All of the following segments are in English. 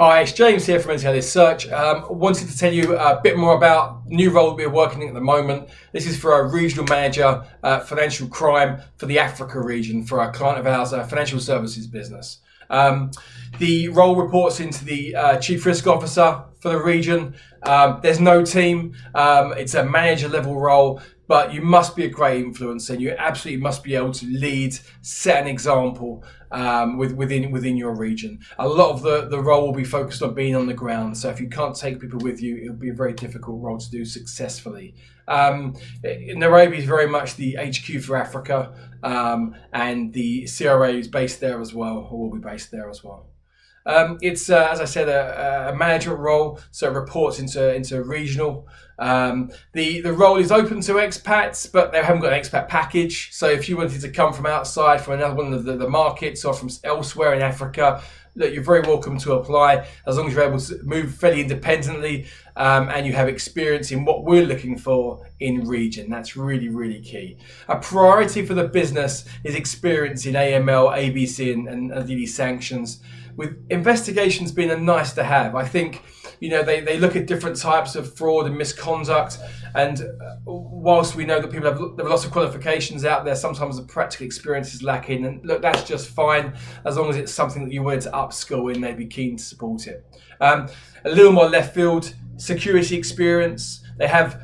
Hi, it's James here from Digitalisation Search. Wanted to tell you a bit more about the new role we're working at the moment. This is for a regional manager, financial crime for the Africa region for a client of ours, a financial services business. The role reports into the Chief Risk Officer for the region. There's no team. It's a manager level role, but you must be a great influencer. You absolutely must be able to lead, set an example within your region. A lot of the role will be focused on being on the ground. So if you can't take people with you, it'll be a very difficult role to do successfully. Nairobi is very much the HQ for Africa, and the CRA is based there as well, or will be based there as well. It's as I said, a management role, so it reports into regional. The role is open to expats, but they haven't got an expat package. So if you wanted to come from outside, from another one of the markets, or from elsewhere in Africa, look, you're very welcome to apply, as long as you're able to move fairly independently, and you have experience in what we're looking for in region. That's really, really key. A priority for the business is experience in AML, ABC, and ideally sanctions, with investigations being a nice to have. I think, they look at different types of fraud and misconduct, and whilst we know that people have lots of qualifications out there, sometimes the practical experience is lacking, and look, that's just fine, as long as it's something that you wanted to upskill in, they'd be keen to support it. A little more left field, security experience. They have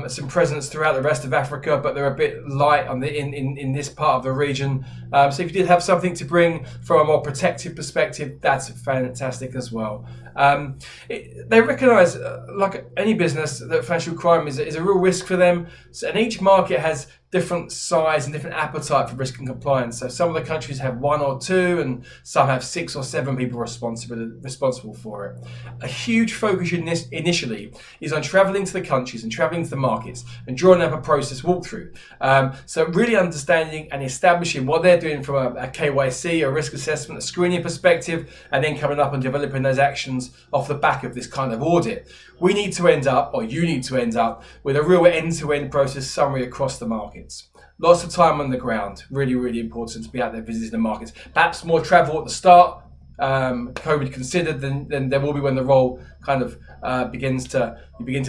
some presence throughout the rest of Africa, but they're a bit light on in this part of the region. So if you did have something to bring from a more protective perspective, that's fantastic as well. They recognise, like any business, that financial crime is a real risk for them. So, and each market has different size and different appetite for risk and compliance. So some of the countries have 1 or 2, and some have 6 or 7 people responsible for it. A huge focus initially is on travelling to the countries and travelling to the markets and drawing up a process walkthrough. So really understanding and establishing what they're doing from a KYC, a risk assessment, a screening perspective, and then coming up and developing those actions off the back of this kind of audit. We need to end up, or you need to end up, with a real end-to-end process summary across the markets. Lots of time on the ground. Really, really important to be out there visiting the markets. Perhaps more travel at the start, COVID considered, than there will be when the role kind of begin to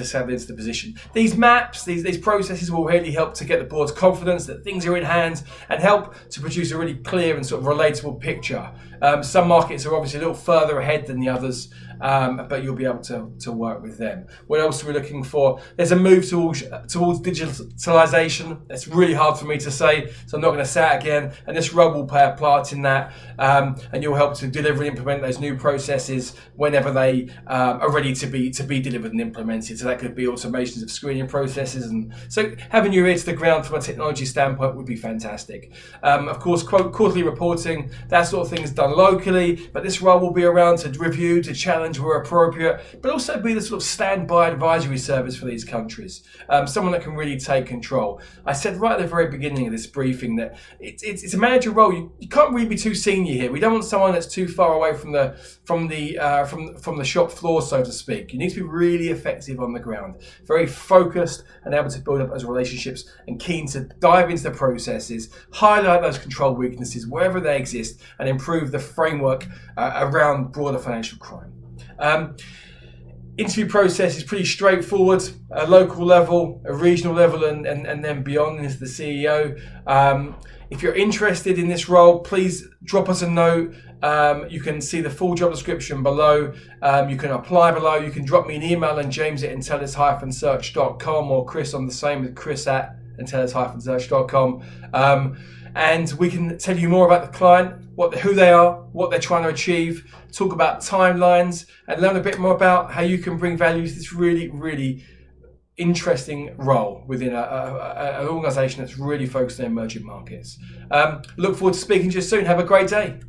settle into the position. These maps, these processes will really help to get the board's confidence that things are in hand, and help to produce a really clear and sort of relatable picture. Some markets are obviously a little further ahead than the others, but you'll be able to work with them. What else are we looking for? There's a move towards digitalisation. It's really hard for me to say, so I'm not going to say it again. And this role will play a part in that, and you'll help to deliver and implement those new processes whenever they are ready to be delivered and implemented. So that could be automations of screening processes, and so having your ear to the ground from a technology standpoint would be fantastic. Of course, quarterly reporting, that sort of thing is done locally, but this role will be around to review, to challenge where appropriate, but also be the sort of standby advisory service for these countries. Someone that can really take control. I said right at the very beginning of this briefing that it's a manager role. You can't really be too senior here. We don't want someone that's too far away from the shop floor, so to speak. You need to be really effective on the ground, very focused and able to build up those relationships, and keen to dive into the processes, highlight those control weaknesses wherever they exist, and improve the framework around broader financial crime. Interview process is pretty straightforward, a local level, a regional level, and then beyond is the CEO. If you're interested in this role, please drop us a note. You can see the full job description below. You can apply below. You can drop me an email on james@intellis-search.com, or Chris on the same, with chris@intellis-search.com. And we can tell you more about the client, who they are, what they're trying to achieve, talk about timelines, and learn a bit more about how you can bring value to this really, really interesting role within an organisation that's really focused on emerging markets. Look forward to speaking to you soon. Have a great day.